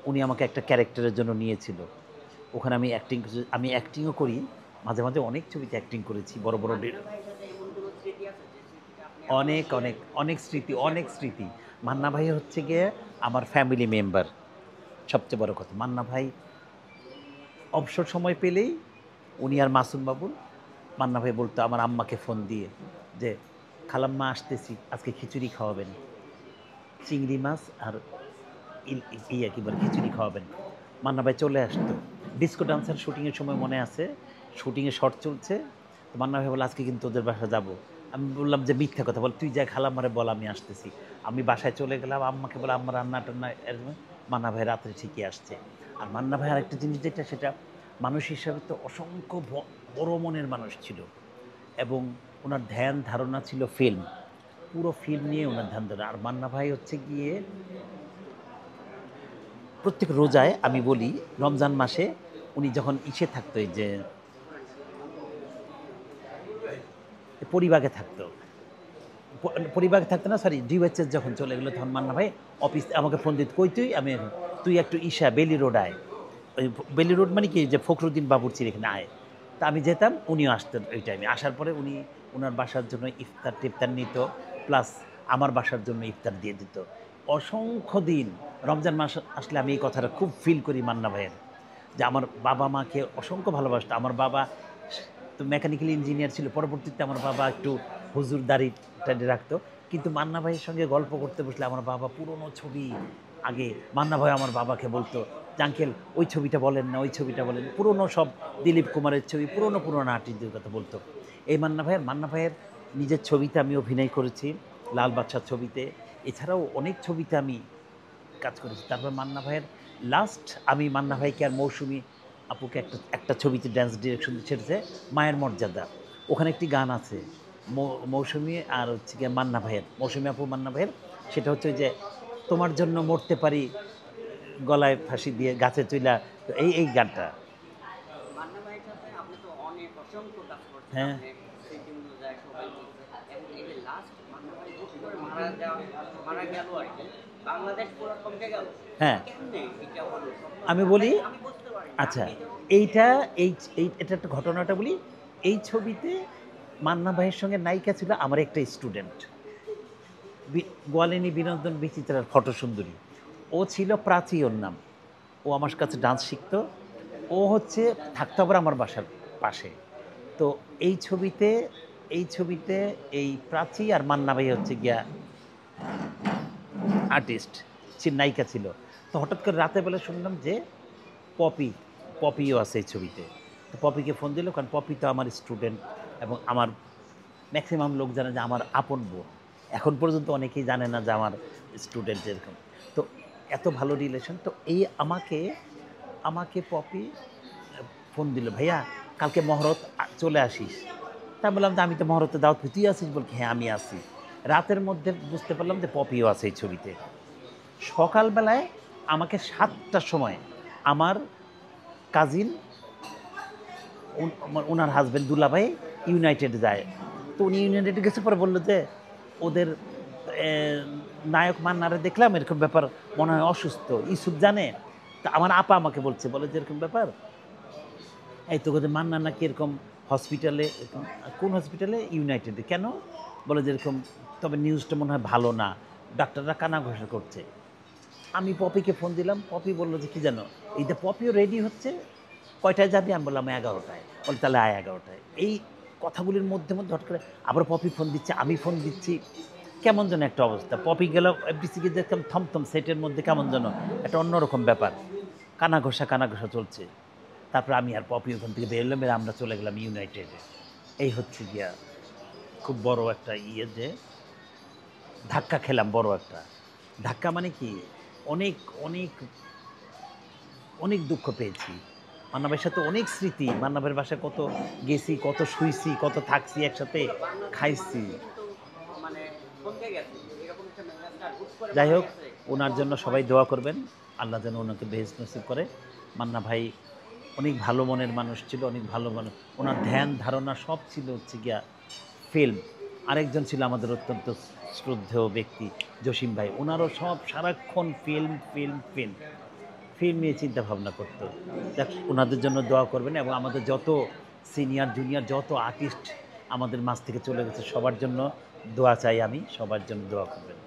উনি আমাকে একটা ক্যারেক্টারের জন্য নিয়েছিল। ওখানে আমি অ্যাক্টিংও করি। মাঝে, মাঝে অনেক ছবিতে অ্যাক্টিং করেছি। বড়, বড় মান্না ভাইয়ের সাথে এমন কোনো স্মৃতি আছে যে স্মৃতিটা আপনি এখনো অনেক, মনে অনেক, করেন? অনেক স্মৃতি, অনেক স্মৃতি। মান্না ভাই হচ্ছে গিয়ে আমার ফ্যামিলি মেম্বার। সবচেয়ে বড় কথা। মান্না ভাই অবসর সময় পেলেই উনি আর মাসুম বাবুল, মান্না ভাই বলতো আমার আম্মাকে ফোন দিয়ে যে, "খালাম্মা আসতেছি, আজকে খিচুড়ি খাওয়াবেন। চিংড়ি মাছ আর ইয়া কি বলে খিচুড়ি খাওয়াবেন।" মান্না ভাই চলে আসতো। ডিস্কো ডান্সার শুটিংয়ের সময় মনে আছে, শুটিংয়ে শট চলছে। তো মান্না ভাই বলল, "আজকে কিন্তু তোদের বাসায় যাবো।" আমি বললাম যে, "মিথ্যা কথা বল, তুই যা খালাম্মারে বল আমি আসতেছি।" আমি বাসায় চলে গেলাম, আম্মাকে বলে, "আম্মা রান্না-টান্না" মান্না ভাই রাত্রে ঠিকই আসছে। আর মান্না ভাই আরেকটা জিনিস যেটা সেটা মানুষ হিসাবে তো অসংখ্য বড় মনের মানুষ ছিল এবং উনার ধ্যান ধারণা ছিল ফিল্ম। পুরো ফিল্ম নিয়ে উনার ধ্যান ধারণা। আর মান্না ভাই হচ্ছে গিয়ে প্রত্যেক রোজায় আমি বলি রমজান মাসে উনি যখন ইসে থাকতো এই যে পরিবাগে থাকতো। পরিবাগে থাকতো না সরি ডিওএইচএস যখন চলে গেলো তখন মান্না ভাই অফিস আমাকে ফোন দিত, "কই তুই?" আমি "তুই একটু বেলি রোড আয়।" ওই বেলি রোড মানে কি যে ফখরুদ্দিন বাবুর্চির এখানে আয়। তা আমি যেতাম, উনিও আসতেন ওই টাইমে। আসার পরে উনি উনার বাসার জন্য ইফতার-টিফতার নিত প্লাস আমার বাসার জন্য ইফতার দিয়ে দিত। অসংখ্য দিন রমজান মাস আসলে আমি এই কথাটা খুব ফিল করি মান্না ভাইয়ের। যে আমার বাবা-মাকে অসংখ্য ভালোবাসতো। আমার বাবা তো মেকানিক্যাল ইঞ্জিনিয়ার ছিল। পরবর্তীতে আমার বাবা একটু হুজুর দাড়ি-টাড়ি রাখতো। কিন্তু মান্না ভাইয়ের সঙ্গে গল্প করতে বসলে আমার বাবা পুরনো ছবি আগে মান্না ভাই আমার বাবাকে বলতো যে, "আঙ্কেল ওই ছবিটা বলেন না, ওই ছবিটা বলেন।" পুরনো সব দিলীপ কুমারের ছবি, পুরনো, পুরনো আর্টিস্টদের কথা বলতো। এই মান্না ভাইয়ের নিজের ছবিতে আমি অভিনয় করেছি। লাল বাদশার ছবিতে। এছাড়াও অনেক ছবিতে আমি কাজ করেছি। তারপর মান্না ভাইয়ের লাস্ট আমি মান্না ভাইকে আর মৌসুমী আপুকে একটা ছবিতে ড্যান্স ডিরেকশন ছেড়েছে 'মায়ের মর্যাদা'। ওখানে একটি গান আছে। মৌসুমী আর হচ্ছে গিয়ে মান্না ভাইয়ের, মৌসুমী আপু মান্না ভাইয়ের। সেটা হচ্ছে ওই যে, "তোমার জন্য মরতে পারি গলায় ফাঁসি দিয়ে গাছে চইলা" তো এই গানটা। মান্না ভাইয়ের সাথে আপনি তো অনেক অসংখ্য কাজ করছেন। হ্যাঁ, আপনি স্মৃতি অনুযায়ী সবাই বলছে। এখন এই যে লাস্ট মান্না ভাই হুট করে মারা গেল আরকি। বাংলাদেশ পুরা থমকে গেল। হ্যাঁ। কেমনে এটা হলো? আমি মানে বলি আমি বুঝতে পারিনি। আমি আচ্ছা, নিজেও এইটা এটা একটা ঘটনাটা বলি। এই ছবিতে মান্না ভাইয়ের সঙ্গে নায়িকা ছিল আমার একটা স্টুডেন্ট। গোয়ালিনী বিনোদন বিচিত্রার ফটোসুন্দরী। ও ছিল প্রাচী ওর নাম। ও আমার কাছে ডান্স শিখতো। ও হচ্ছে থাকতো আবার আমার বাসার পাশে। তো এই ছবিতে এই ছবিতে এই প্রাচী আর মান্না ভাই হচ্ছে গিয়া আর্টিস্ট, নায়িকা ছিল। তো হঠাৎ করে রাতের বেলা শুনলাম যে পপি, পপিও আছে এই ছবিতে। তো পপিকে ফোন দিল কারণ পপি তো আমার স্টুডেন্ট এবং আমার ম্যাক্সিমাম লোক জানে যে আমার আপন বোন। এখন পর্যন্ত অনেকেই জানে না যে আমার স্টুডেন্ট এরকম। তো এত ভালো রিলেশন। তো এই আমাকে আমাকে পপি ফোন দিল, "ভাইয়া কালকে মহরত চলে আসিস।" তা আমি বললাম যে, "আমি তো মহরতে দাওয়াত পেয়ে তুই আছিস?" বলে, "হ্যাঁ, আমি আছি।" রাতের মধ্যে বুঝতে পারলাম যে পপিও আছে এই ছবিতে। সকালবেলায় আমাকে ৭টার সময় আমার কাজিন ওনার হাসব্যান্ড দুলাভাই ইউনাইটেড যায়। তো উনি ইউনাইটেড গেছে পরে বলল যে, "ওদের এ নায়ক মান্নারে দেখলাম এরকম ব্যাপার মনে হয় অসুস্থ। ইউসুফ জানে?" তা আমার আপা আমাকে বলছে, বলে যে, "এরকম ব্যাপার। এই তোদের মান্না নাকি এরকম হসপিটালে এরকম" "কোন হসপিটালে?" "ইউনাইটেডে।" "কেন?" বলে যে, "এরকম তবে নিউজটা মনে হয় ভালো না। ডাক্তাররা কানাঘুষা করছে।" আমি পপিকে ফোন দিলাম। পপি বলল যে, "কি জানো? এই যে পপিও রেডি হচ্ছে। কয়টায় যাবি?" আমি বললাম, "11টায়।" বলে, "তাহলে আয় 11টায়।" এই কথাগুলির মধ্যে হঠাৎ করে আবার পপি ফোন দিচ্ছে, আমি ফোন দিচ্ছি। কেমন যেন একটা অবস্থা। পপি গেল এফডিসিকে দেখলাম থমথম সেটের মধ্যে কেমন যেন একটা অন্যরকম ব্যাপার। কানাঘষা চলছে। তারপরে আমি আর পপি ওখান থেকে বেরোলাম, বের আমরা চলে গেলাম ইউনাইটেডে। এই হচ্ছে গিয়া খুব বড় একটা যে ধাক্কা খেলাম বড় একটা। ধাক্কা মানে কি? অনেক, অনেক অনেক দুঃখ পেয়েছি। মান্না ভাইয়ের সাথে অনেক স্মৃতি। মান্না ভাইয়ের বাসায় কত গেছি, কত শুইছি, কত থাকছি একসাথে, কিন্তু বাংলাদেশের খাইছি। মাটি কিন্তু মানে থমকে গেছে। এরকম একটা মেগাস্টার হুট করে যাই মারা হোক, গেছে। এত উনার জন্য অল্প সবাই বয়সে। দোয়া করবেন। আল্লাহ যেন উনাকে বেহেশত নসিব করে। মান্না ভাই অনেক ভালো মনের মানুষ ছিল, অনেক ভালো মানুষ। উনার ধ্যান ধারণা সব ছিল হচ্ছে গিয়া ফিল্ম। আরেকজন ছিল আমাদের অত্যন্ত শ্রদ্ধেয় ব্যক্তি জসিম ভাই। উনারও সব সারাক্ষণ ফিল্ম। ফিল্ম নিয়ে চিন্তা ভাবনা করতো। দেখ, ওনাদের জন্য দোয়া করবেন এবং আমাদের যত সিনিয়র জুনিয়র যত আর্টিস্ট আমাদের মাঝ থেকে চলে গেছে সবার জন্য দোয়া চাই আমি, সবার জন্য দোয়া করবেন।